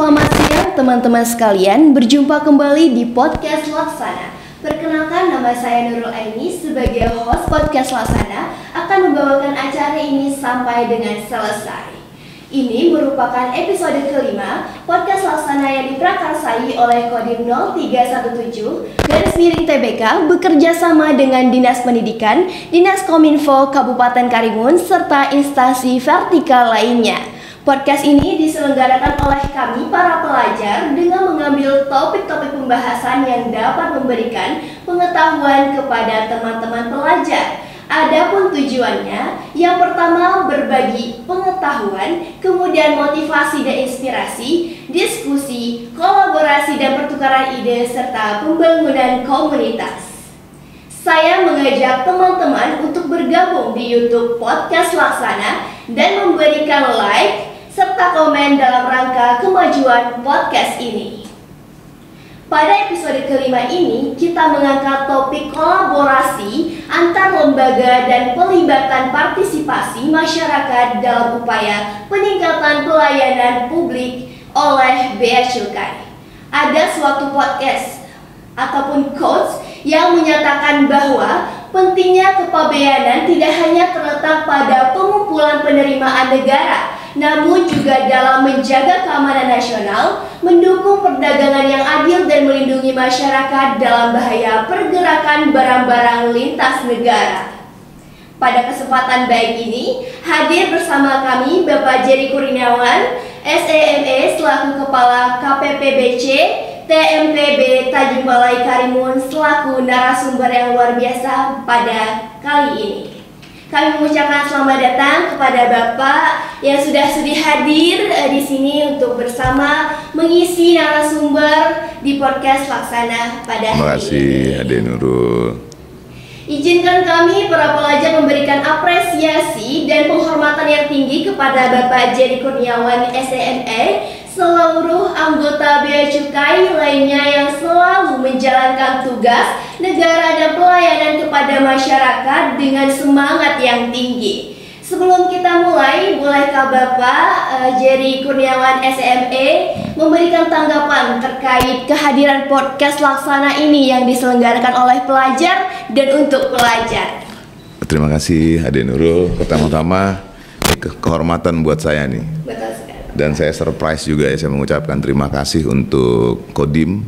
Selamat siang teman-teman sekalian, berjumpa kembali di Podcast Laksana. Perkenalkan, nama saya Nurul Aini sebagai host Podcast Laksana akan membawakan acara ini sampai dengan selesai. Ini merupakan episode kelima Podcast Laksana yang diprakarsai oleh Kodim 0317 garis miring TBK bekerja sama dengan Dinas Pendidikan, Dinas Kominfo Kabupaten Karimun, serta instansi vertikal lainnya. Podcast ini diselenggarakan oleh kami para pelajar dengan mengambil topik-topik pembahasan yang dapat memberikan pengetahuan kepada teman-teman pelajar. Adapun tujuannya, yang pertama berbagi pengetahuan, kemudian motivasi dan inspirasi, diskusi, kolaborasi dan pertukaran ide, serta pembangunan komunitas. Saya mengajak teman-teman untuk bergabung di YouTube Podcast Laksana dan memberikan like serta komen dalam rangka kemajuan podcast ini. Pada episode kelima ini, kita mengangkat topik kolaborasi antar lembaga dan pelibatan partisipasi masyarakat dalam upaya peningkatan pelayanan publik oleh Bea Cukai. Ada suatu podcast ataupun quotes yang menyatakan bahwa pentingnya kepabeanan tidak hanya terletak pada pengumpulan penerimaan negara, namun juga dalam menjaga keamanan nasional, mendukung perdagangan yang adil dan melindungi masyarakat dalam bahaya pergerakan barang-barang lintas negara. Pada kesempatan baik ini, hadir bersama kami Bapak Jerry Kurniawan, SEME selaku Kepala KPPBC, TMPB Tanjung Balai Karimun selaku narasumber yang luar biasa pada kali ini. Kami mengucapkan selamat datang kepada Bapak yang sudah sudi hadir di sini untuk bersama mengisi narasumber di Podcast Laksana pada hari ini. Terima kasih, Ade Nurul. Izinkan kami para pelajar memberikan apresiasi dan penghormatan yang tinggi kepada Bapak Jerry Kurniawan SEME, seluruh anggota Bea Cukai lainnya yang selalu menjalankan tugas negara dan pelayanan kepada masyarakat dengan semangat yang tinggi. Sebelum kita mulai, bolehkah Bapak Jerry Kurniawan SEME memberikan tanggapan terkait kehadiran Podcast Laksana ini yang diselenggarakan oleh pelajar dan untuk pelajar? Terima kasih, Ade Nurul. Pertama-tama, kehormatan buat saya nih. Betul sekali. Dan saya surprise juga ya, saya mengucapkan terima kasih untuk Kodim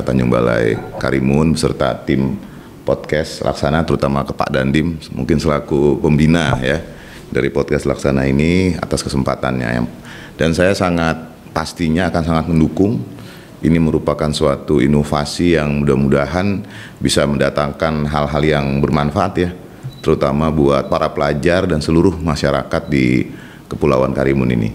Tanjung Balai Karimun beserta tim Podcast Laksana, terutama ke Pak Dandim, mungkin selaku pembina ya dari Podcast Laksana ini atas kesempatannya. Dan saya pastinya akan sangat mendukung. Ini merupakan suatu inovasi yang mudah-mudahan bisa mendatangkan hal-hal yang bermanfaat ya, terutama buat para pelajar dan seluruh masyarakat di Kepulauan Karimun ini.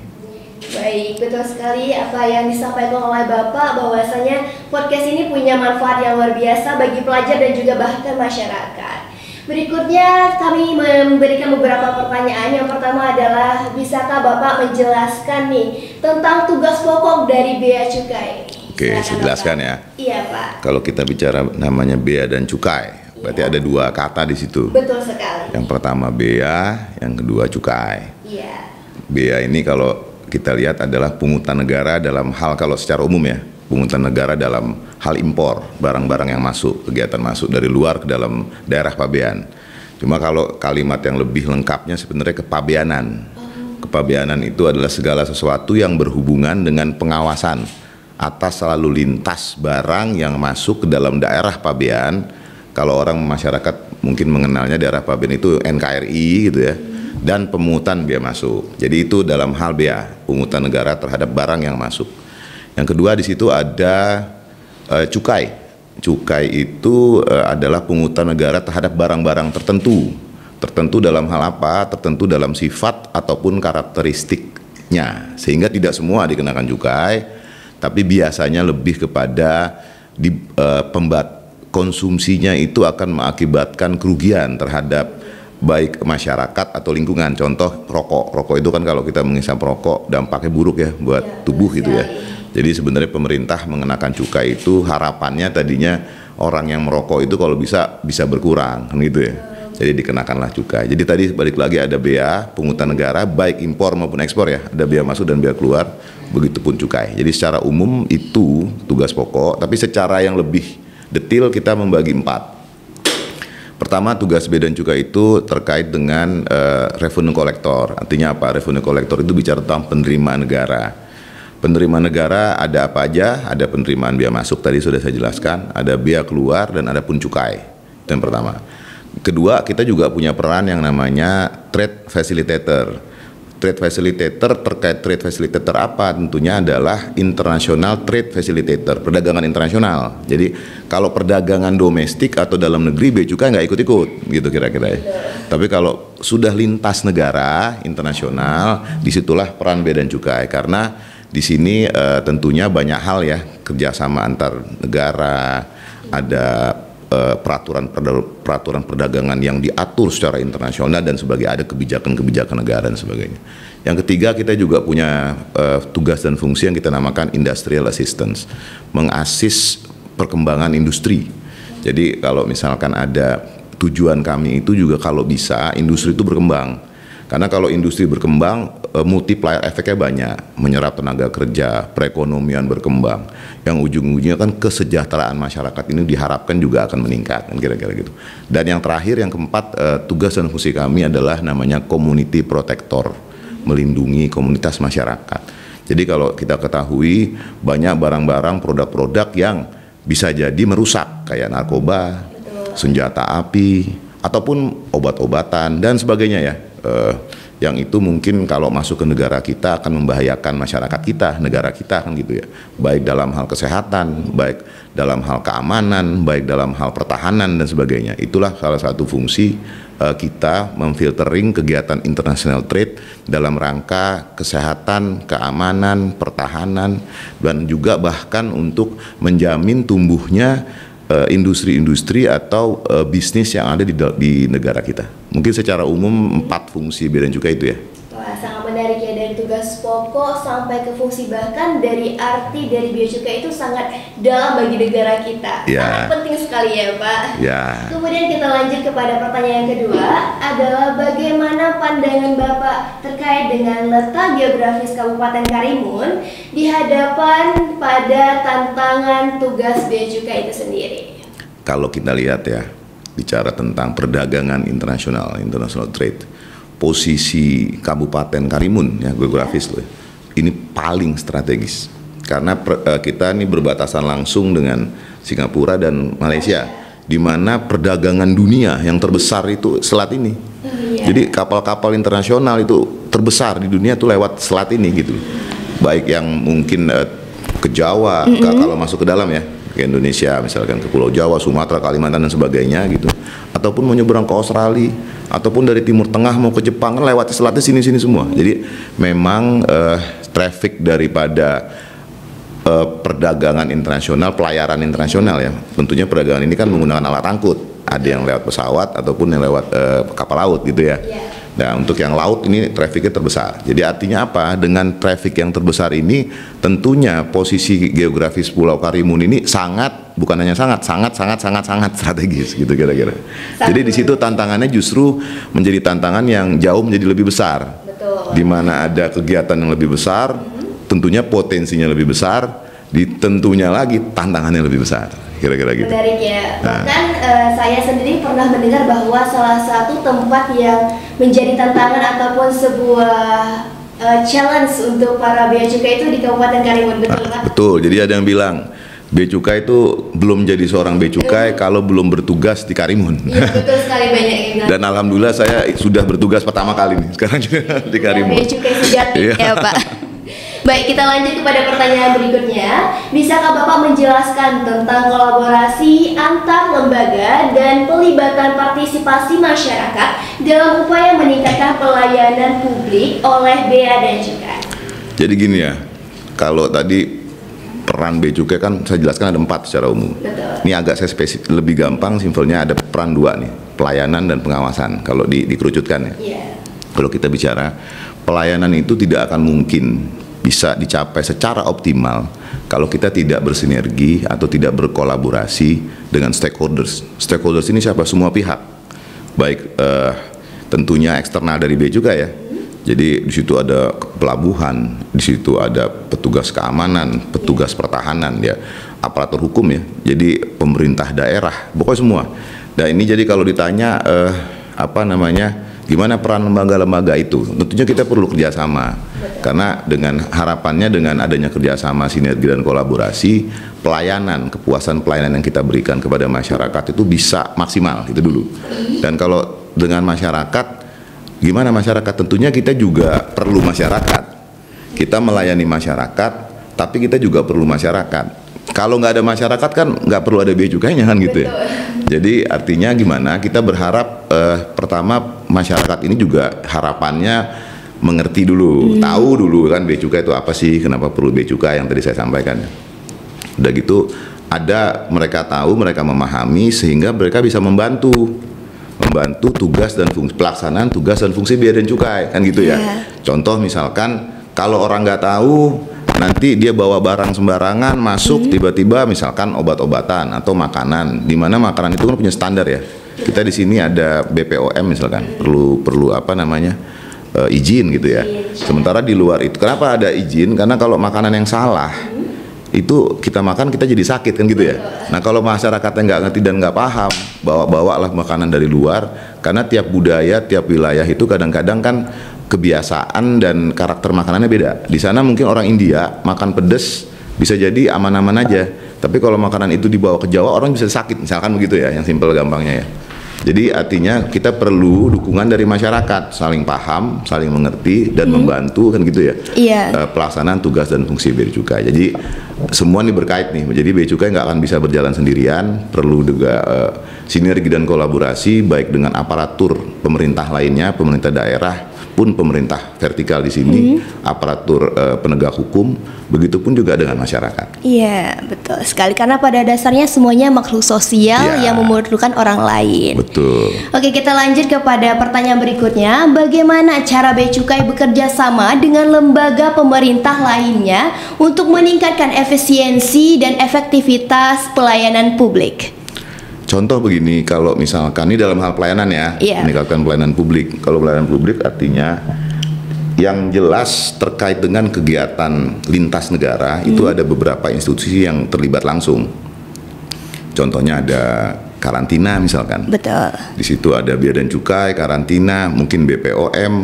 Baik, betul sekali apa yang disampaikan oleh Bapak, bahwasanya podcast ini punya manfaat yang luar biasa bagi pelajar dan juga bahkan masyarakat. Berikutnya kami memberikan beberapa pertanyaan. Yang pertama adalah, bisakah Bapak menjelaskan nih tentang tugas pokok dari Bea Cukai? Oke, saya jelaskan ya. Iya, Pak. Kalau kita bicara namanya bea dan cukai, berarti ada dua kata di situ. Betul sekali. Yang pertama bea, yang kedua cukai. Iya. Bea ini kalau kita lihat adalah pungutan negara dalam hal, kalau secara umum ya, pungutan negara dalam hal impor barang-barang yang masuk, kegiatan masuk dari luar ke dalam daerah pabean. Cuma kalau kalimat yang lebih lengkapnya sebenarnya kepabeanan. Kepabeanan itu adalah segala sesuatu yang berhubungan dengan pengawasan atas lalu lintas barang yang masuk ke dalam daerah pabean. Kalau orang masyarakat mungkin mengenalnya daerah pabean itu NKRI gitu ya. Dan pemungutan bea masuk. Jadi itu dalam hal bea, pungutan negara terhadap barang yang masuk. Yang kedua di situ ada cukai. Cukai itu adalah pungutan negara terhadap barang-barang tertentu. Tertentu dalam hal apa? Tertentu dalam sifat ataupun karakteristiknya. Sehingga tidak semua dikenakan cukai, tapi biasanya lebih kepada konsumsinya itu akan mengakibatkan kerugian terhadap baik masyarakat atau lingkungan. Contoh rokok. Rokok itu kan kalau kita menghisap rokok dampaknya buruk ya buat tubuh gitu ya. Jadi sebenarnya pemerintah mengenakan cukai itu harapannya tadinya orang yang merokok itu kalau bisa berkurang kan gitu ya. Jadi dikenakanlah cukai. Jadi tadi balik lagi ada bea pungutan negara baik impor maupun ekspor ya. Ada bea masuk dan bea keluar, begitupun cukai. Jadi secara umum itu tugas pokok, tapi secara yang lebih detail kita membagi 4. Pertama, tugas bea dan cukai itu terkait dengan revenue collector. Artinya apa? Revenue collector itu bicara tentang penerimaan negara. Penerimaan negara ada apa aja? Ada penerimaan bea masuk tadi sudah saya jelaskan, ada bea keluar dan ada pun cukai. Itu yang pertama. Kedua, kita juga punya peran yang namanya trade facilitator. Trade facilitator terkait trade facilitator apa? Tentunya adalah international trade facilitator, perdagangan internasional. Jadi kalau perdagangan domestik atau dalam negeri bea cukai nggak ikut-ikut, gitu kira-kira ya. Tapi kalau sudah lintas negara internasional, disitulah peran bea dan cukai. Karena di sini tentunya banyak hal ya, kerjasama antar negara, ada peraturan perdagangan yang diatur secara internasional dan sebagainya, ada kebijakan-kebijakan negara dan sebagainya. Yang ketiga, kita juga punya tugas dan fungsi yang kita namakan industrial assistance, mengasis perkembangan industri. Jadi kalau misalkan ada tujuan kami itu juga kalau bisa industri itu berkembang. Karena kalau industri berkembang, multiplier efeknya banyak, menyerap tenaga kerja, perekonomian berkembang, yang ujung-ujungnya kan kesejahteraan masyarakat ini diharapkan juga akan meningkat, kan kira-kira gitu. Dan yang terakhir, yang keempat, tugas dan fungsi kami adalah namanya community protector, melindungi komunitas masyarakat. Jadi kalau kita ketahui banyak barang-barang, produk-produk yang bisa jadi merusak, kayak narkoba, senjata api, ataupun obat-obatan dan sebagainya ya. Yang itu mungkin kalau masuk ke negara kita akan membahayakan masyarakat kita, negara kita kan gitu ya. Baik dalam hal kesehatan, baik dalam hal keamanan, baik dalam hal pertahanan dan sebagainya. Itulah salah satu fungsi kita memfiltering kegiatan international trade dalam rangka kesehatan, keamanan, pertahanan, dan juga bahkan untuk menjamin tumbuhnya industri-industri atau bisnis yang ada di negara kita. Mungkin secara umum 4 fungsi bea dan cukai itu ya. Wah, sangat menarik ya, dari tugas pokok sampai ke fungsi, bahkan dari arti dari bea cukai itu sangat dalam bagi negara kita. Ya. Sangat penting sekali ya Pak. Ya. Kemudian kita lanjut kepada pertanyaan yang kedua, adalah bagaimana pandangan Bapak terkait dengan letak geografis Kabupaten Karimun di hadapan pada tantangan tugas bea cukai itu sendiri. Kalau kita lihat ya, bicara tentang perdagangan internasional, international trade, posisi Kabupaten Karimun ya geografis loh, ini paling strategis karena kita ini berbatasan langsung dengan Singapura dan Malaysia, di mana perdagangan dunia yang terbesar itu selat ini. Jadi kapal-kapal internasional itu terbesar di dunia tuh lewat selat ini gitu. Baik yang mungkin ke Jawa, kalau masuk ke dalam ya, ke Indonesia misalkan ke Pulau Jawa, Sumatera, Kalimantan dan sebagainya gitu, ataupun mau nyebrang ke Australia, ataupun dari Timur Tengah mau ke Jepang kan lewat selatnya sini-sini semua. Jadi memang traffic daripada perdagangan internasional, pelayaran internasional ya, tentunya perdagangan ini kan menggunakan alat angkut, ada yang lewat pesawat ataupun yang lewat kapal laut gitu ya. Nah untuk yang laut ini trafficnya terbesar. Jadi artinya apa? Dengan traffic yang terbesar ini tentunya posisi geografis Pulau Karimun ini sangat, bukan hanya sangat strategis gitu kira-kira. Jadi di situ tantangannya justru menjadi tantangan yang jauh menjadi lebih besar. Betul. Di mana ada kegiatan yang lebih besar, tentunya potensinya lebih besar, tentunya lagi tantangannya lebih besar. Kira-kira gitu. Menarik ya. Bahkan saya sendiri pernah mendengar bahwa salah satu tempat yang menjadi tantangan ataupun sebuah challenge untuk para bea cukai itu di Kabupaten Karimun, betul Pak? Betul. Jadi ada yang bilang bea cukai itu belum jadi seorang bea cukai kalau belum bertugas di Karimun. Iya, betul sekali, banyak yang bilang. Dan alhamdulillah saya sudah bertugas pertama kali nih sekarang juga di Karimun. Bea cukai sejati ya Pak. Baik, kita lanjut kepada pertanyaan berikutnya. Bisakah Bapak menjelaskan tentang kolaborasi antar lembaga dan pelibatan partisipasi masyarakat dalam upaya meningkatkan pelayanan publik oleh bea dan cukai? Jadi gini ya, kalau tadi peran bea cukai kan saya jelaskan ada 4 secara umum. Betul. Ini agak saya spesifik, lebih gampang, simpelnya ada peran 2 nih, pelayanan dan pengawasan kalau dikerucutkan ya. Kalau kita bicara pelayanan itu tidak akan mungkin bisa dicapai secara optimal kalau kita tidak bersinergi atau tidak berkolaborasi dengan stakeholders. Stakeholders ini siapa? Semua pihak. baik tentunya eksternal dari bea cukai ya. Jadi di situ ada pelabuhan, di situ ada petugas keamanan, petugas pertahanan ya, aparatur hukum ya. Jadi pemerintah daerah, pokoknya semua. Dan ini jadi kalau ditanya gimana peran lembaga-lembaga itu? Tentunya kita perlu kerjasama. Karena dengan harapannya dengan adanya kerjasama, sinergi dan kolaborasi, pelayanan, kepuasan pelayanan yang kita berikan kepada masyarakat itu bisa maksimal itu dulu. Dan kalau dengan masyarakat, gimana masyarakat? Tentunya kita juga perlu masyarakat. Kita melayani masyarakat, tapi kita juga perlu masyarakat. Kalau nggak ada masyarakat kan nggak perlu ada bea cukainya kan gitu ya. Jadi artinya gimana? Kita berharap pertama masyarakat ini juga harapannya mengerti dulu, tahu dulu kan bea cukai itu apa sih, kenapa perlu bea cukai yang tadi saya sampaikan. Udah gitu mereka tahu, mereka memahami sehingga mereka bisa membantu tugas dan fungsi pelaksanaan tugas dan fungsi bea dan cukai kan gitu ya. Contoh misalkan kalau orang nggak tahu nanti dia bawa barang sembarangan masuk tiba-tiba misalkan obat-obatan atau makanan, di mana makanan itu kan punya standar ya. Kita di sini ada BPOM misalkan perlu izin gitu ya. Sementara di luar itu kenapa ada izin? Karena kalau makanan yang salah itu kita makan kita jadi sakit kan gitu ya. Nah kalau masyarakatnya nggak ngerti dan nggak paham, bawa-bawalah makanan dari luar, karena tiap budaya, tiap wilayah itu kadang-kadang kan kebiasaan dan karakter makanannya beda. Di sana mungkin orang India makan pedes bisa jadi aman-aman aja, tapi kalau makanan itu dibawa ke Jawa orang bisa sakit, misalkan begitu ya, yang simpel gampangnya ya. Jadi artinya kita perlu dukungan dari masyarakat, saling paham, saling mengerti dan membantu kan gitu ya. Pelaksanaan tugas dan fungsi bea cukai. Jadi semua ini berkait nih. Jadi bea cukai nggak akan bisa berjalan sendirian, perlu juga sinergi dan kolaborasi baik dengan aparatur pemerintah lainnya, pemerintah daerah pun pemerintah vertikal di sini, aparatur penegak hukum, begitupun juga dengan masyarakat. Iya, betul sekali. Karena pada dasarnya semuanya makhluk sosial yang memerlukan orang lain. Betul. Oke, kita lanjut kepada pertanyaan berikutnya. Bagaimana cara bea cukai bekerja sama dengan lembaga pemerintah lainnya untuk meningkatkan efisiensi dan efektivitas pelayanan publik? Contoh begini, kalau misalkan ini dalam hal pelayanan ya, meningkatkan pelayanan publik. Kalau pelayanan publik artinya yang jelas terkait dengan kegiatan lintas negara itu ada beberapa institusi yang terlibat langsung. Contohnya ada karantina misalkan. Betul. Di situ ada bea dan cukai, karantina, mungkin BPOM,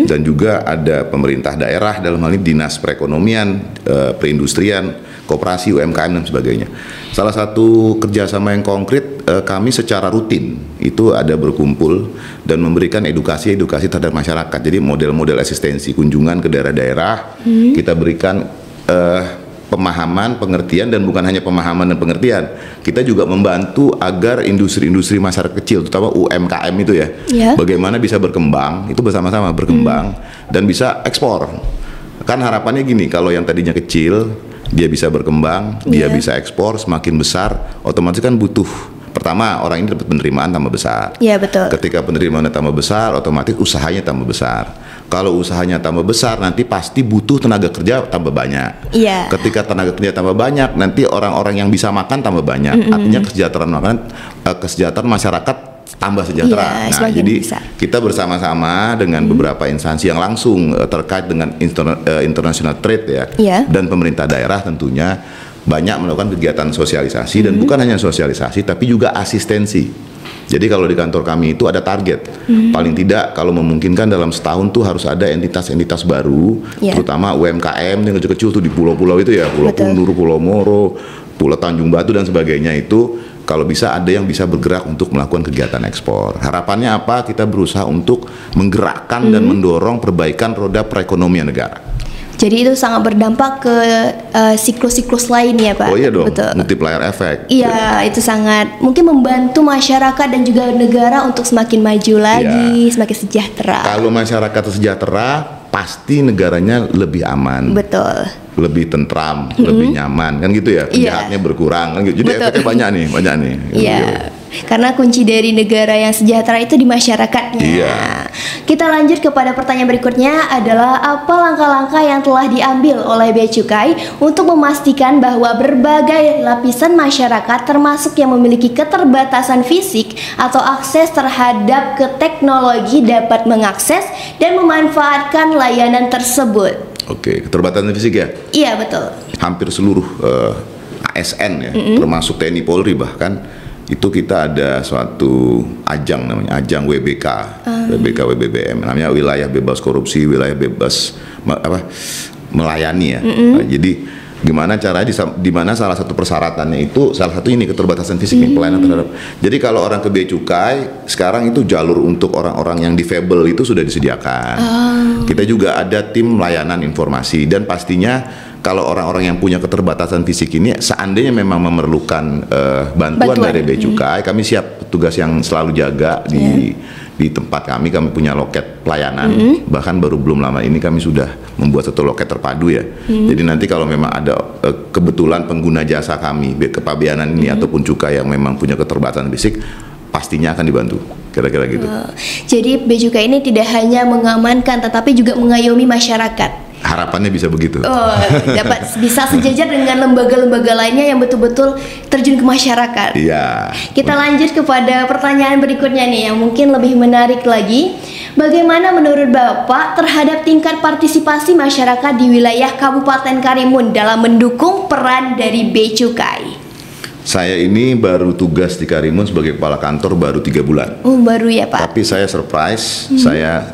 dan juga ada pemerintah daerah dalam hal ini dinas perekonomian, perindustrian, koperasi, UMKM dan sebagainya. Salah satu kerjasama yang konkret kami secara rutin itu ada berkumpul dan memberikan edukasi terhadap masyarakat. Jadi model-model asistensi kunjungan ke daerah-daerah kita berikan pemahaman, pengertian, dan bukan hanya pemahaman dan pengertian, kita juga membantu agar industri-industri masyarakat kecil, terutama UMKM itu ya, bagaimana bisa berkembang, itu bersama-sama berkembang dan bisa ekspor. Kan harapannya gini, kalau yang tadinya kecil, dia bisa berkembang, dia bisa ekspor, semakin besar, otomatis kan butuh. Pertama, orang ini dapat penerimaan tambah besar. Iya, betul. Ketika penerimaannya tambah besar, otomatis usahanya tambah besar. Kalau usahanya tambah besar, nanti pasti butuh tenaga kerja tambah banyak. Iya. Ketika tenaga kerja tambah banyak, nanti orang-orang yang bisa makan tambah banyak. Artinya kesejahteraan masyarakat tambah sejahtera. Nah, jadi kita bersama-sama dengan beberapa instansi yang langsung terkait dengan international trade ya, dan pemerintah daerah tentunya banyak melakukan kegiatan sosialisasi dan bukan hanya sosialisasi tapi juga asistensi. Jadi kalau di kantor kami itu ada target, paling tidak kalau memungkinkan dalam setahun tuh harus ada entitas-entitas baru, terutama UMKM yang kecil-kecil tuh di pulau-pulau itu ya, Pulau Pundur, Pulau Moro, Pulau Tanjung Batu dan sebagainya itu, kalau bisa ada yang bisa bergerak untuk melakukan kegiatan ekspor. Harapannya apa? Kita berusaha untuk menggerakkan dan mendorong perbaikan roda perekonomian negara. Jadi itu sangat berdampak ke siklus-siklus lain ya Pak? Oh iya dong, betul. Multiplier effect. Iya, itu sangat mungkin membantu masyarakat dan juga negara untuk semakin maju lagi, semakin sejahtera. Kalau masyarakat sejahtera, pasti negaranya lebih aman. Betul. Lebih tentram, lebih nyaman, kan gitu ya, penjahatnya berkurang, kan gitu. Jadi efeknya banyak nih. Iya. Karena kunci dari negara yang sejahtera itu di masyarakatnya. Kita lanjut kepada pertanyaan berikutnya adalah apa langkah-langkah yang telah diambil oleh Bea Cukai untuk memastikan bahwa berbagai lapisan masyarakat termasuk yang memiliki keterbatasan fisik atau akses terhadap ke teknologi dapat mengakses dan memanfaatkan layanan tersebut. Oke, keterbatasan fisik ya? Iya, betul. Hampir seluruh ASN ya, termasuk TNI Polri bahkan itu kita ada suatu ajang namanya ajang WBK, WBBM namanya wilayah bebas korupsi, wilayah bebas melayani ya. Nah, jadi gimana caranya di mana salah satu persyaratannya itu salah satu ini keterbatasan fisik nih, pelayanan terhadap. Jadi kalau orang ke Bea Cukai sekarang itu jalur untuk orang-orang yang difabel itu sudah disediakan. Kita juga ada tim layanan informasi dan pastinya kalau orang-orang yang punya keterbatasan fisik ini seandainya memang memerlukan bantuan dari Bea Cukai, kami siap petugas yang selalu jaga di tempat kami punya loket pelayanan. Bahkan belum lama ini kami sudah membuat satu loket terpadu ya. Jadi nanti kalau memang ada kebetulan pengguna jasa kami kepabeanan ini ataupun cukai yang memang punya keterbatasan fisik, pastinya akan dibantu. Kira-kira gitu. Jadi Bea Cukai ini tidak hanya mengamankan tetapi juga mengayomi masyarakat. Harapannya bisa begitu. Dapat bisa sejajar dengan lembaga-lembaga lainnya yang betul-betul terjun ke masyarakat. Iya. Kita lanjut kepada pertanyaan berikutnya nih yang mungkin lebih menarik lagi. Bagaimana menurut Bapak terhadap tingkat partisipasi masyarakat di wilayah Kabupaten Karimun dalam mendukung peran dari Bea Cukai? Saya ini baru tugas di Karimun sebagai kepala kantor baru 3 bulan. Baru ya Pak. Tapi saya surprise, saya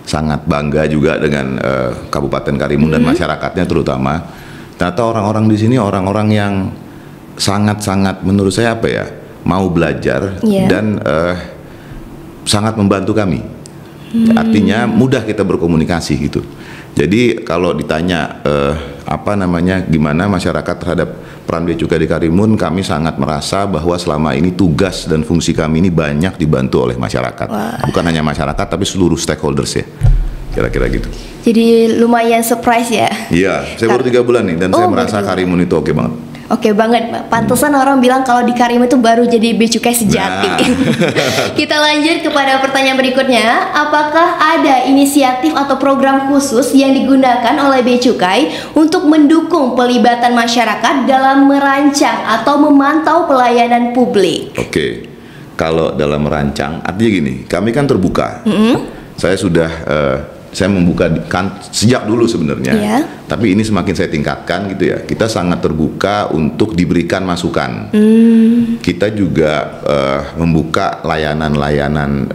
sangat bangga juga dengan Kabupaten Karimun dan masyarakatnya terutama. Ternyata orang-orang di sini orang-orang yang sangat-sangat menurut saya mau belajar dan sangat membantu kami. Artinya mudah kita berkomunikasi gitu. Jadi kalau ditanya gimana masyarakat terhadap peran Bea Cukai di Karimun, kami sangat merasa bahwa selama ini tugas dan fungsi kami ini banyak dibantu oleh masyarakat. Bukan hanya masyarakat tapi seluruh stakeholders ya. Kira-kira gitu. Jadi lumayan surprise ya. Iya, saya baru 3 bulan nih dan saya merasa Karimun itu oke banget. Oke banget, pantesan orang bilang kalau di Karimun itu baru jadi Bea Cukai sejati. Kita lanjut kepada pertanyaan berikutnya. Apakah ada inisiatif atau program khusus yang digunakan oleh Bea Cukai untuk mendukung pelibatan masyarakat dalam merancang atau memantau pelayanan publik? Oke, kalau dalam merancang, artinya gini, kami kan terbuka. Saya membuka sejak dulu sebenarnya, tapi ini semakin saya tingkatkan gitu ya. Kita sangat terbuka untuk diberikan masukan. Kita juga membuka layanan-layanan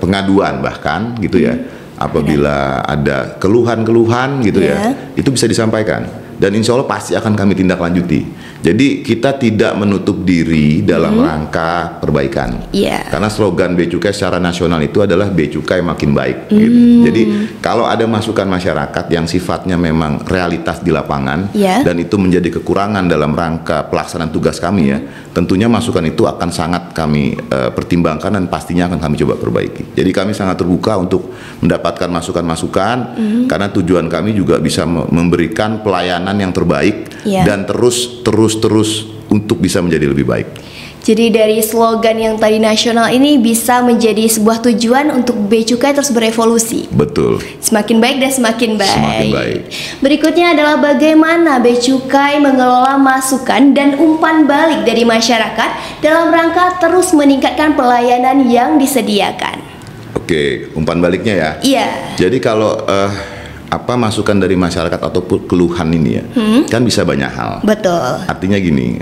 pengaduan bahkan gitu ya. Apabila ada keluhan-keluhan gitu ya, itu bisa disampaikan. Dan insya Allah pasti akan kami tindak lanjuti. Jadi kita tidak menutup diri dalam rangka perbaikan. Karena slogan Bea Cukai secara nasional itu adalah Bea Cukai makin baik. Gitu. Jadi kalau ada masukan masyarakat yang sifatnya memang realitas di lapangan dan itu menjadi kekurangan dalam rangka pelaksanaan tugas kami ya, tentunya masukan itu akan sangat kami pertimbangkan dan pastinya akan kami coba perbaiki. Jadi kami sangat terbuka untuk mendapatkan masukan-masukan karena tujuan kami juga bisa memberikan pelayanan yang terbaik dan terus untuk bisa menjadi lebih baik. Jadi dari slogan yang tadi nasional ini bisa menjadi sebuah tujuan untuk Bea Cukai terus berevolusi. Betul. Semakin baik dan semakin baik. Semakin baik. Berikutnya adalah bagaimana Bea Cukai mengelola masukan dan umpan balik dari masyarakat dalam rangka terus meningkatkan pelayanan yang disediakan. Oke, umpan baliknya ya. Iya. Jadi kalau masukan dari masyarakat ataupun keluhan ini ya, kan bisa banyak hal. Betul. Artinya gini,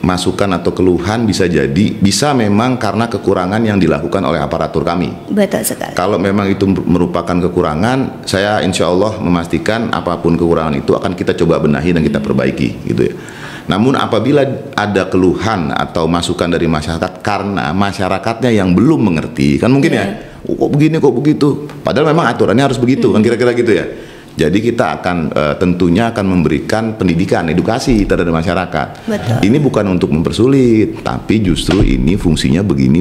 masukan atau keluhan bisa memang karena kekurangan yang dilakukan oleh aparatur kami. Betul sekali. Kalau memang itu merupakan kekurangan, saya insya Allah memastikan apapun kekurangan itu akan kita coba benahi dan kita perbaiki, gitu ya. Namun apabila ada keluhan atau masukan dari masyarakat karena masyarakatnya yang belum mengerti, kan mungkin ya, kok begini kok begitu, padahal memang aturannya harus begitu, kan kira-kira gitu ya. Jadi kita akan tentunya akan memberikan pendidikan, edukasi terhadap masyarakat. Betul. Ini bukan untuk mempersulit, tapi justru ini fungsinya begini.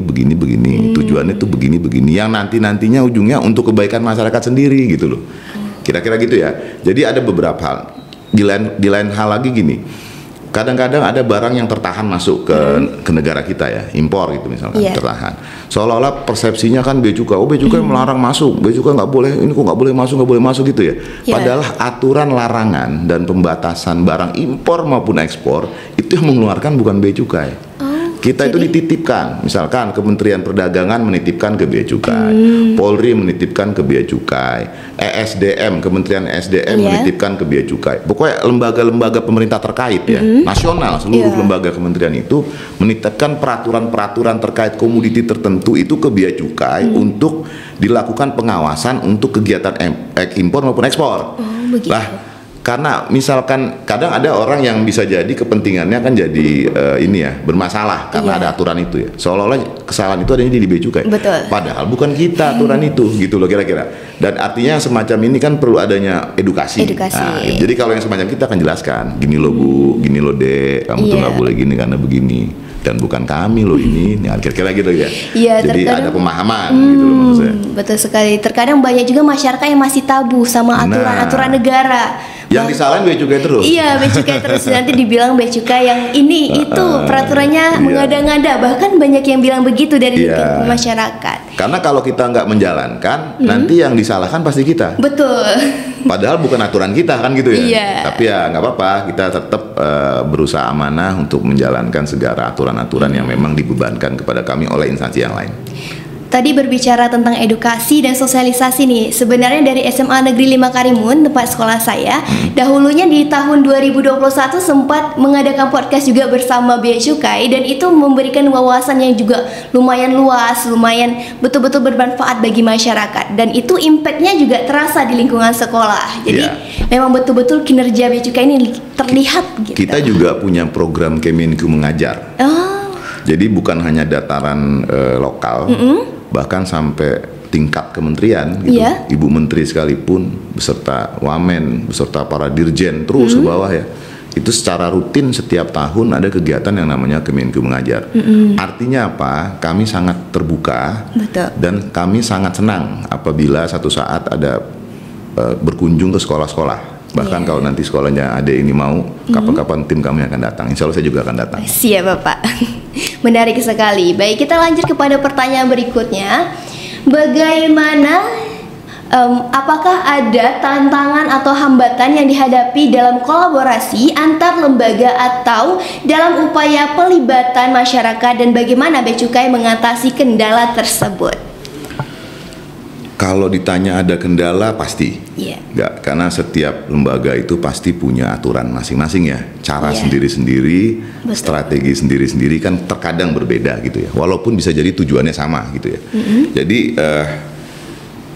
Tujuannya itu begini. Yang nantinya ujungnya untuk kebaikan masyarakat sendiri gitu loh. Kira-kira gitu ya. Jadi ada beberapa hal. Di lain hal lagi gini. kadang-kadang ada barang yang tertahan masuk ke negara kita ya, impor gitu misalkan, tertahan. Seolah-olah persepsinya kan bea cukai, bea cukai melarang masuk, bea cukai nggak boleh, ini kok nggak boleh masuk gitu ya. Padahal aturan larangan dan pembatasan barang impor maupun ekspor itu yang mengeluarkan bukan bea cukai. Kita itu dititipkan, misalkan Kementerian Perdagangan menitipkan ke bea cukai, Polri menitipkan ke bea cukai, ESDM, Kementerian SDM menitipkan ke bea cukai. Pokoknya lembaga-lembaga pemerintah terkait ya, nasional, seluruh lembaga kementerian itu menitipkan peraturan-peraturan terkait komoditi tertentu itu ke bea cukai untuk dilakukan pengawasan untuk kegiatan impor maupun ekspor. Lah, karena misalkan kadang ada orang yang bisa jadi kepentingannya kan jadi ini ya bermasalah karena ada aturan itu ya, seolah-olah kesalahan itu adanya di bea cukai. Padahal bukan kita aturan itu gitu loh kira-kira. Dan artinya semacam ini kan perlu adanya edukasi. Nah, jadi kalau yang semacam kita akan jelaskan, gini loh Bu, gini loh Dek, kamu tuh nggak boleh gini karena begini. Dan bukan kami loh ini, kira-kira gitu ya. Jadi ada pemahaman gitu loh maksud saya. Betul sekali. Terkadang banyak juga masyarakat yang masih tabu sama aturan-aturan negara. Yang disalahin bea cukai terus. Iya, bea cukai terus. Nanti dibilang bea cukai yang ini itu peraturannya mengada-ngada. Bahkan banyak yang bilang begitu dari masyarakat. Karena kalau kita nggak menjalankan, nanti yang disalahkan pasti kita. Betul. Padahal bukan aturan kita kan gitu ya. Tapi ya nggak apa-apa, kita tetap berusaha amanah untuk menjalankan segala aturan-aturan yang memang dibebankan kepada kami oleh instansi yang lain. Tadi berbicara tentang edukasi dan sosialisasi nih. Sebenarnya dari SMA Negeri 5 Karimun, tempat sekolah saya, dahulunya di tahun 2021 sempat mengadakan podcast juga bersama Bea Cukai, dan itu memberikan wawasan yang juga lumayan luas, lumayan betul-betul bermanfaat bagi masyarakat, dan itu impactnya juga terasa di lingkungan sekolah. Jadi memang betul-betul kinerja Bea Cukai ini terlihat gitu. Kita juga punya program Kemenku Mengajar. Jadi bukan hanya dataran lokal, bahkan sampai tingkat kementerian gitu. Ibu Menteri sekalipun beserta Wamen, beserta para dirjen terus ke bawah ya. Itu secara rutin setiap tahun ada kegiatan yang namanya Kemenku Mengajar. Artinya apa? Kami sangat terbuka dan kami sangat senang apabila satu saat ada berkunjung ke sekolah-sekolah. Bahkan kalau nanti sekolahnya ada ini mau, kapan-kapan tim kami akan datang. Insya Allah saya juga akan datang. Siap Bapak. Menarik sekali. Baik, kita lanjut kepada pertanyaan berikutnya. Bagaimana, apakah ada tantangan atau hambatan yang dihadapi dalam kolaborasi antar lembaga atau dalam upaya pelibatan masyarakat, dan bagaimana Bea Cukai mengatasi kendala tersebut? Kalau ditanya ada kendala pasti, nggak, karena setiap lembaga itu pasti punya aturan masing-masing ya, cara sendiri-sendiri, strategi sendiri-sendiri, kan terkadang berbeda gitu ya, walaupun bisa jadi tujuannya sama gitu ya. Jadi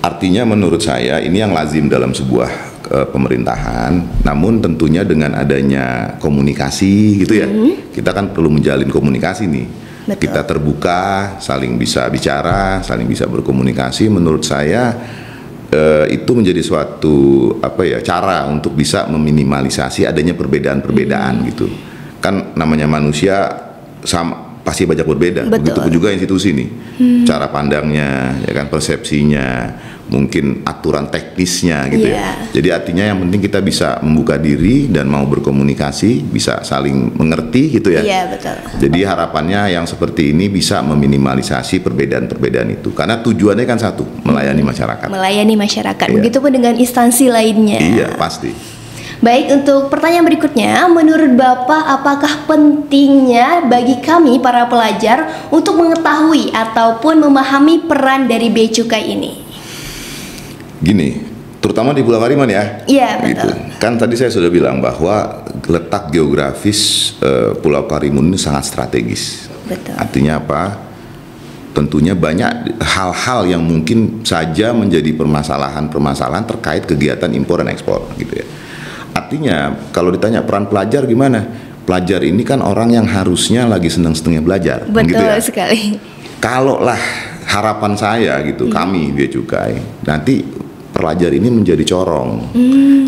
artinya menurut saya ini yang lazim dalam sebuah pemerintahan, namun tentunya dengan adanya komunikasi gitu ya, kita kan perlu menjalin komunikasi nih. Kita terbuka, saling bisa bicara, saling bisa berkomunikasi. Menurut saya itu menjadi suatu cara untuk bisa meminimalisasi adanya perbedaan-perbedaan gitu. Kan namanya manusia sama, pasti banyak berbeda. Begitupun juga institusi nih, cara pandangnya, ya kan, persepsinya, mungkin aturan teknisnya gitu ya. Jadi artinya yang penting kita bisa membuka diri dan mau berkomunikasi, bisa saling mengerti gitu ya. Jadi harapannya yang seperti ini bisa meminimalisasi perbedaan-perbedaan itu, karena tujuannya kan satu, melayani masyarakat. Melayani masyarakat. Begitupun dengan instansi lainnya. Iya, pasti. Baik, untuk pertanyaan berikutnya, menurut Bapak apakah pentingnya bagi kami para pelajar untuk mengetahui ataupun memahami peran dari Bea Cukai ini? Gini, terutama di Pulau Karimun ya. Iya, gitu. Kan tadi saya sudah bilang bahwa letak geografis Pulau Karimun ini sangat strategis. Artinya apa? Tentunya banyak hal-hal yang mungkin saja menjadi permasalahan-permasalahan terkait kegiatan impor dan ekspor gitu ya. Artinya kalau ditanya peran pelajar gimana? Pelajar ini kan orang yang harusnya lagi senang-senangnya belajar. Betul gitu ya. sekali. Kalau lah harapan saya gitu, kami Bea Cukai, nanti pelajar ini menjadi corong.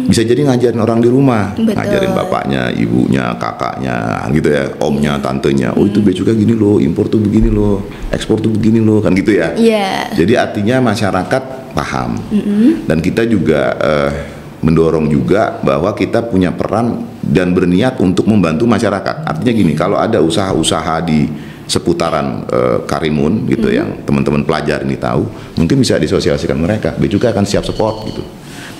Bisa jadi ngajarin orang di rumah, ngajarin bapaknya, ibunya, kakaknya, gitu ya, omnya, tantenya. Oh itu Bea Cukai gini loh, impor tuh begini loh, ekspor tuh begini loh, kan gitu ya. Jadi artinya masyarakat paham. Dan kita juga mendorong juga bahwa kita punya peran dan berniat untuk membantu masyarakat. Artinya gini, kalau ada usaha-usaha di seputaran Karimun gitu yang teman-teman pelajar ini tahu, mungkin bisa disosialisasikan mereka. Bea Cukai akan siap support gitu.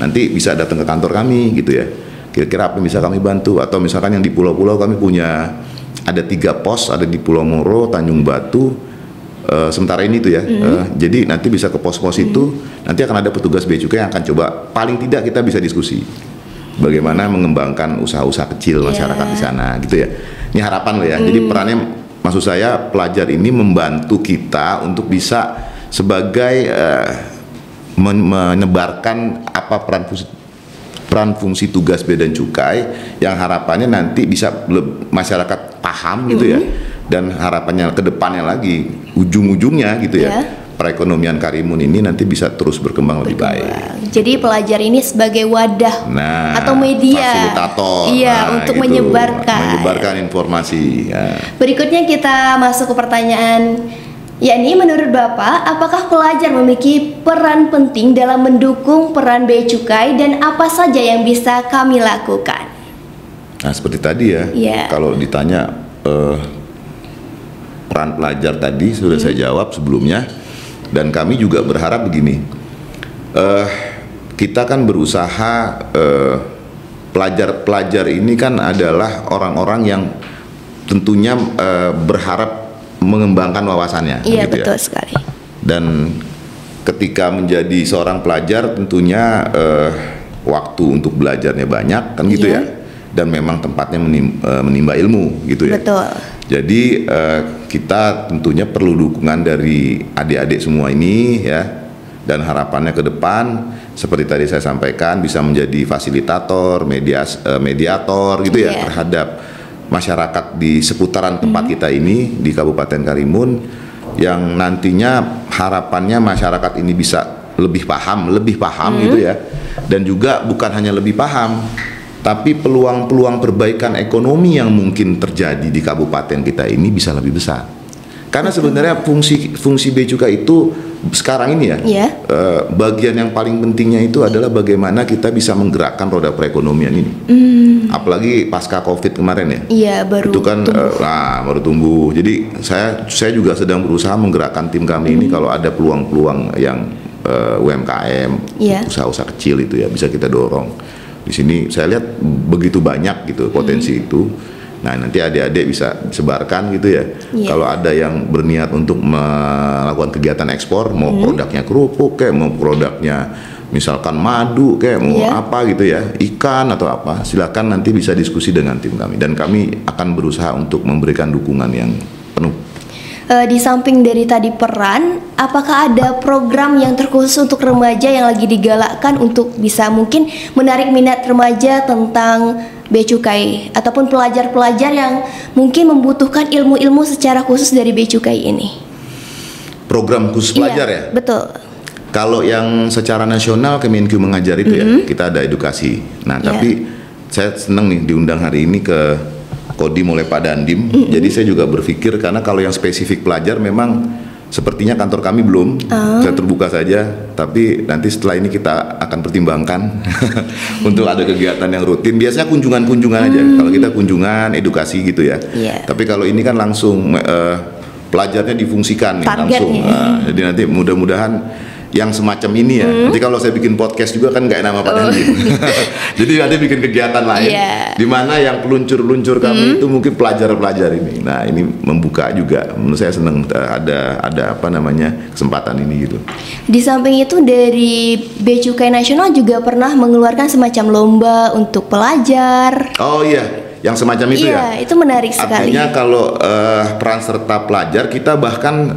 Nanti bisa datang ke kantor kami gitu ya. Kira-kira apa yang bisa kami bantu? Atau misalkan yang di pulau-pulau kami punya ada 3 pos, ada di Pulau Moro, Tanjung Batu, sementara ini tuh ya. Jadi nanti bisa ke pos-pos itu, nanti akan ada petugas Bea Cukai yang akan coba, paling tidak kita bisa diskusi bagaimana mengembangkan usaha-usaha kecil masyarakat di sana gitu ya. Ini harapan loh ya. Jadi perannya, maksud saya pelajar ini membantu kita untuk bisa sebagai menyebarkan apa peran fungsi tugas Bea dan Cukai yang harapannya nanti bisa masyarakat paham gitu ya. Dan harapannya ke depannya lagi, ujung-ujungnya gitu ya, perekonomian Karimun ini nanti bisa terus berkembang lebih baik. Jadi pelajar ini sebagai wadah atau media, fasilitator, untuk menyebarkan informasi. Berikutnya kita masuk ke pertanyaan, yakni menurut Bapak, apakah pelajar memiliki peran penting dalam mendukung peran Bea Cukai dan apa saja yang bisa kami lakukan? Nah, seperti tadi ya, kalau ditanya peran pelajar tadi sudah saya jawab sebelumnya. Dan kami juga berharap begini, kita kan berusaha, pelajar-pelajar ini kan adalah orang-orang yang tentunya berharap mengembangkan wawasannya. Iya, gitu betul ya. sekali. Dan ketika menjadi seorang pelajar tentunya waktu untuk belajarnya banyak kan gitu ya. Dan memang tempatnya menimba ilmu gitu ya. Betul. Jadi kita tentunya perlu dukungan dari adik-adik semua ini ya, dan harapannya ke depan seperti tadi saya sampaikan bisa menjadi fasilitator, mediator gitu ya terhadap masyarakat di seputaran tempat kita ini di Kabupaten Karimun, yang nantinya harapannya masyarakat ini bisa lebih paham gitu ya, dan juga bukan hanya lebih paham, tapi peluang-peluang perbaikan ekonomi yang mungkin terjadi di kabupaten kita ini bisa lebih besar. Karena sebenarnya fungsi Bea Cukai itu sekarang ini ya, bagian yang paling pentingnya itu adalah bagaimana kita bisa menggerakkan roda perekonomian ini. Apalagi pasca Covid kemarin ya. Iya, baru itu kan baru tumbuh. Jadi saya juga sedang berusaha menggerakkan tim kami ini kalau ada peluang-peluang yang UMKM, usaha-usaha kecil itu ya bisa kita dorong. Di sini saya lihat begitu banyak gitu potensi itu. Nah, nanti adik-adik bisa sebarkan gitu ya. Kalau ada yang berniat untuk melakukan kegiatan ekspor, mau produknya kerupuk kayak, mau produknya misalkan madu kayak, mau apa gitu ya, ikan atau apa, silakan nanti bisa diskusi dengan tim kami, dan kami akan berusaha untuk memberikan dukungan yang penuh. Di samping dari tadi peran, apakah ada program yang terkhusus untuk remaja yang lagi digalakkan untuk bisa mungkin menarik minat remaja tentang Bea Cukai ataupun pelajar-pelajar yang mungkin membutuhkan ilmu-ilmu secara khusus dari Bea Cukai ini? Program khusus pelajar ya? Betul. Kalau yang secara nasional Kemenkyu mengajar itu ya, kita ada edukasi. Nah, tapi saya senang nih diundang hari ini ke Kodim oleh Pak Dandim. Jadi saya juga berpikir, karena kalau yang spesifik pelajar memang sepertinya kantor kami belum, saya terbuka saja. Tapi nanti setelah ini kita akan pertimbangkan untuk ada kegiatan yang rutin. Biasanya kunjungan-kunjungan aja. Kalau kita kunjungan, edukasi gitu ya. Tapi kalau ini kan langsung pelajarnya difungsikan nih, langsung. Jadi nanti mudah-mudahan yang semacam ini ya. Nanti kalau saya bikin podcast juga kan nggak nama Pak Dandim. Jadi nanti bikin kegiatan lain di mana yang peluncur-luncur kami itu mungkin pelajar-pelajar ini. Nah, ini membuka juga. Menurut saya senang ada apa namanya kesempatan ini gitu. Di samping itu dari Bea Cukai Nasional juga pernah mengeluarkan semacam lomba untuk pelajar. Oh iya, yang semacam itu ya. Iya, itu menarik sekali. Artinya kalau peran serta pelajar kita bahkan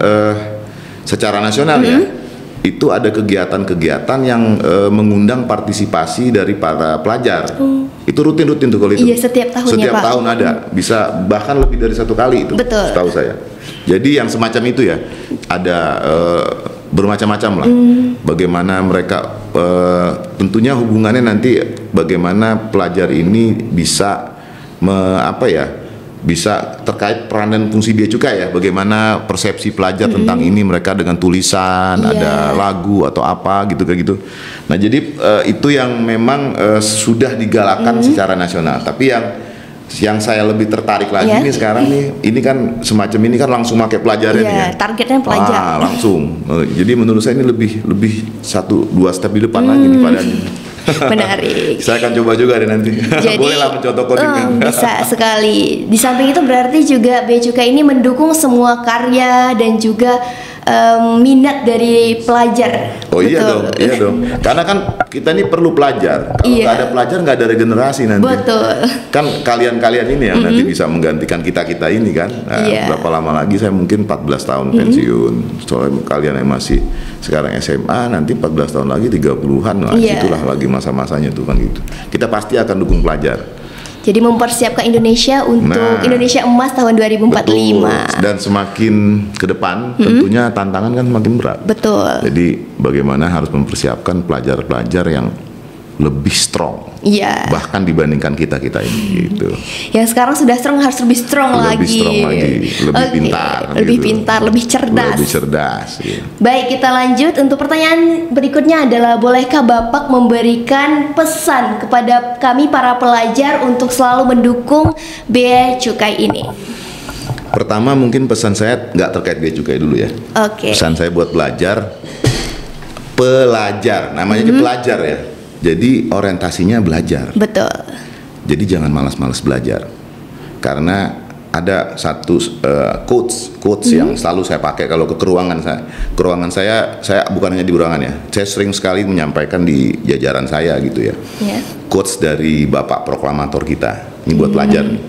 secara nasional ya. Itu ada kegiatan-kegiatan yang mengundang partisipasi dari para pelajar. Itu rutin tuh kalau itu. Iya, setiap tahunnya, setiap Pak. tahun ada, bisa bahkan lebih dari 1 kali itu. Betul. Setahu saya. Jadi yang semacam itu ya, ada bermacam-macam lah. Bagaimana mereka tentunya hubungannya nanti bagaimana pelajar ini bisa bisa terkait peran dan fungsi bea cukai ya, bagaimana persepsi pelajar tentang ini, mereka dengan tulisan, ada lagu atau apa gitu kayak gitu. Nah jadi itu yang memang sudah digalakkan secara nasional. Tapi yang saya lebih tertarik lagi nih sekarang nih, ini kan semacam ini kan langsung pakai pelajarnya nih ya. Targetnya pelajar. Langsung. Jadi menurut saya ini lebih 1-2 step di depan lagi nih padanya. Menarik. Saya akan coba juga deh nanti. Bolehlah mencontoh codingnya. Bisa sekali. Di samping itu berarti juga bea cukai ini mendukung semua karya dan juga minat dari pelajar. Oh iya dong. Karena kan kita ini perlu pelajar. Kalau nggak ada pelajar nggak ada regenerasi nanti. Betul. Kan kalian ini yang nanti bisa menggantikan kita ini kan. Berapa lama lagi saya mungkin 14 tahun pensiun. Soalnya kalian yang masih sekarang SMA nanti 14 tahun lagi 30-an lah. Itulah lagi masa-masanya tuh kan gitu. Kita pasti akan dukung pelajar. Jadi mempersiapkan Indonesia untuk Indonesia Emas tahun 2045. Betul. Dan semakin ke depan tentunya tantangan kan semakin berat. Betul. Jadi bagaimana harus mempersiapkan pelajar-pelajar yang lebih strong. Bahkan dibandingkan kita ini gitu. Yang sekarang sudah strong harus lebih strong lagi. Lebih pintar. Lebih pintar, lebih cerdas. Baik, kita lanjut untuk pertanyaan berikutnya adalah, bolehkah Bapak memberikan pesan kepada kami para pelajar untuk selalu mendukung bea cukai ini? Pertama mungkin pesan saya nggak terkait bea cukai dulu ya. Pesan saya buat pelajar, namanya aja pelajar ya. Jadi orientasinya belajar. Betul. Jadi jangan malas-malas belajar. Karena ada satu quotes yang selalu saya pakai kalau ke ruangan saya. Ke ruangan saya bukan hanya di ruangan ya. Saya sering sekali menyampaikan di jajaran saya gitu ya. Quotes dari Bapak Proklamator kita. Ini buat pelajar nih.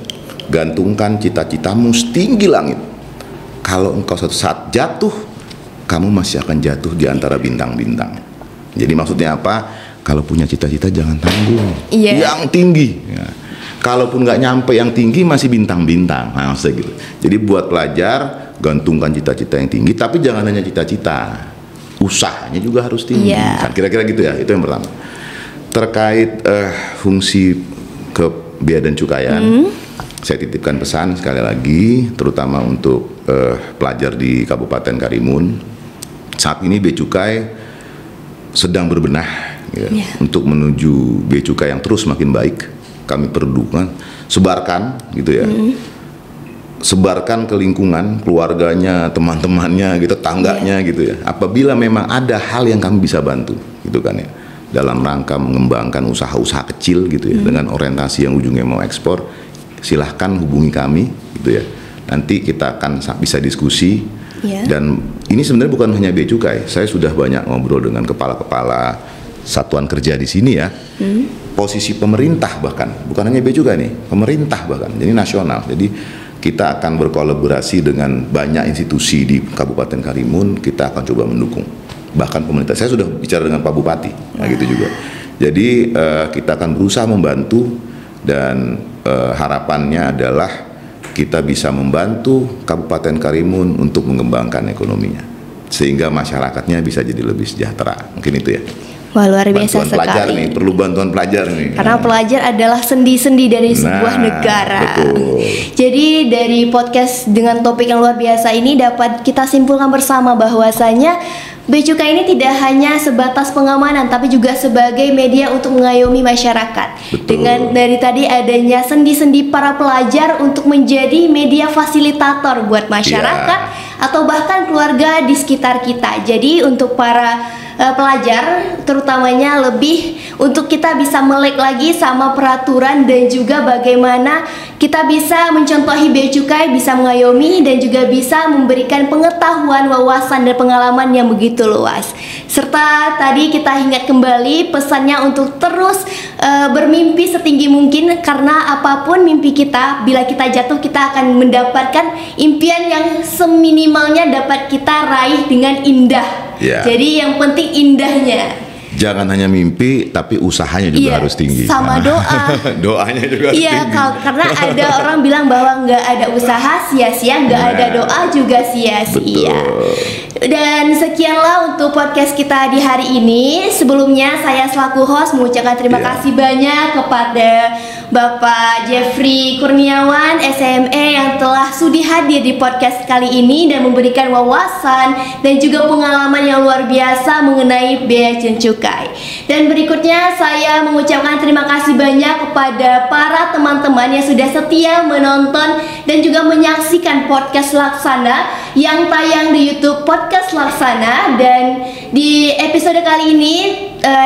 Gantungkan cita-citamu setinggi langit. Kalau engkau suatu saat jatuh, kamu masih akan jatuh di antara bintang-bintang. Jadi maksudnya apa? Kalau punya cita-cita jangan tanggung yang tinggi. Kalaupun nggak nyampe yang tinggi masih bintang-bintang. Nah, maksudnya gitu. Jadi buat pelajar gantungkan cita-cita yang tinggi, tapi jangan hanya cita-cita, usahanya juga harus tinggi. Kan kira-kira gitu ya. Itu yang pertama. Terkait fungsi ke bea dan cukaian, saya titipkan pesan sekali lagi, terutama untuk pelajar di Kabupaten Karimun. Saat ini bea cukai sedang berbenah. Untuk menuju bea cukai yang terus makin baik, kami perlu sebarkan gitu ya, sebarkan ke lingkungan, keluarganya, teman-temannya, gitu, tetangganya gitu ya. Apabila memang ada hal yang kami bisa bantu, gitu kan ya, dalam rangka mengembangkan usaha-usaha kecil gitu ya, dengan orientasi yang ujungnya mau ekspor, silahkan hubungi kami gitu ya. Nanti kita akan bisa diskusi. Dan ini sebenarnya bukan hanya bea cukai, saya sudah banyak ngobrol dengan kepala-kepala satuan kerja di sini ya, posisi pemerintah bahkan, bukan hanya bea cukai nih, pemerintah bahkan, jadi nasional. Jadi kita akan berkolaborasi dengan banyak institusi di Kabupaten Karimun, kita akan coba mendukung. Bahkan pemerintah, saya sudah bicara dengan Pak Bupati, nah gitu juga. Jadi kita akan berusaha membantu dan harapannya adalah kita bisa membantu Kabupaten Karimun untuk mengembangkan ekonominya, sehingga masyarakatnya bisa jadi lebih sejahtera. Mungkin itu ya. Wah, luar biasa sekali. Pelajar nih, perlu bantuan pelajar nih. Karena pelajar adalah sendi-sendi dari sebuah negara. Betul. Jadi dari podcast dengan topik yang luar biasa ini dapat kita simpulkan bersama bahwasanya bea cukai ini tidak hanya sebatas pengamanan, tapi juga sebagai media untuk mengayomi masyarakat. Betul. Dengan dari tadi adanya sendi-sendi para pelajar untuk menjadi media fasilitator buat masyarakat atau bahkan keluarga di sekitar kita. Jadi untuk para pelajar terutamanya lebih untuk kita bisa melek lagi sama peraturan dan juga bagaimana kita bisa mencontohi bea cukai, bisa mengayomi dan juga bisa memberikan pengetahuan, wawasan dan pengalaman yang begitu luas. Serta tadi kita ingat kembali pesannya untuk terus bermimpi setinggi mungkin, karena apapun mimpi kita, bila kita jatuh kita akan mendapatkan impian yang seminimalnya dapat kita raih dengan indah. Jadi yang penting indahnya. Jangan hanya mimpi, tapi usahanya juga harus tinggi. Sama doa. Doanya juga harus tinggi. Karena ada orang bilang bahwa nggak ada usaha sia-sia, nggak ada doa juga sia-sia. Dan sekianlah untuk podcast kita di hari ini. Sebelumnya saya selaku host mengucapkan terima kasih banyak kepada Bapak Jeffrey Kurniawan SME yang telah sudi hadir di podcast kali ini dan memberikan wawasan dan juga pengalaman yang luar biasa mengenai bea cukai. Dan berikutnya saya mengucapkan terima kasih banyak kepada para teman-teman yang sudah setia menonton dan juga menyaksikan podcast Laksana yang tayang di YouTube Podcast Laksana. Dan di episode kali ini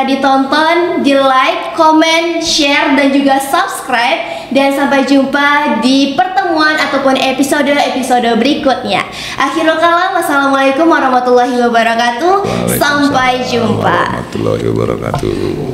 ditonton, di like, comment, share, dan juga subscribe. Dan sampai jumpa di pertemuan ataupun episode-episode berikutnya. Akhirul kalam, wassalamualaikum warahmatullahi wabarakatuh. Sampai jumpa. Warahmatullahi wabarakatuh.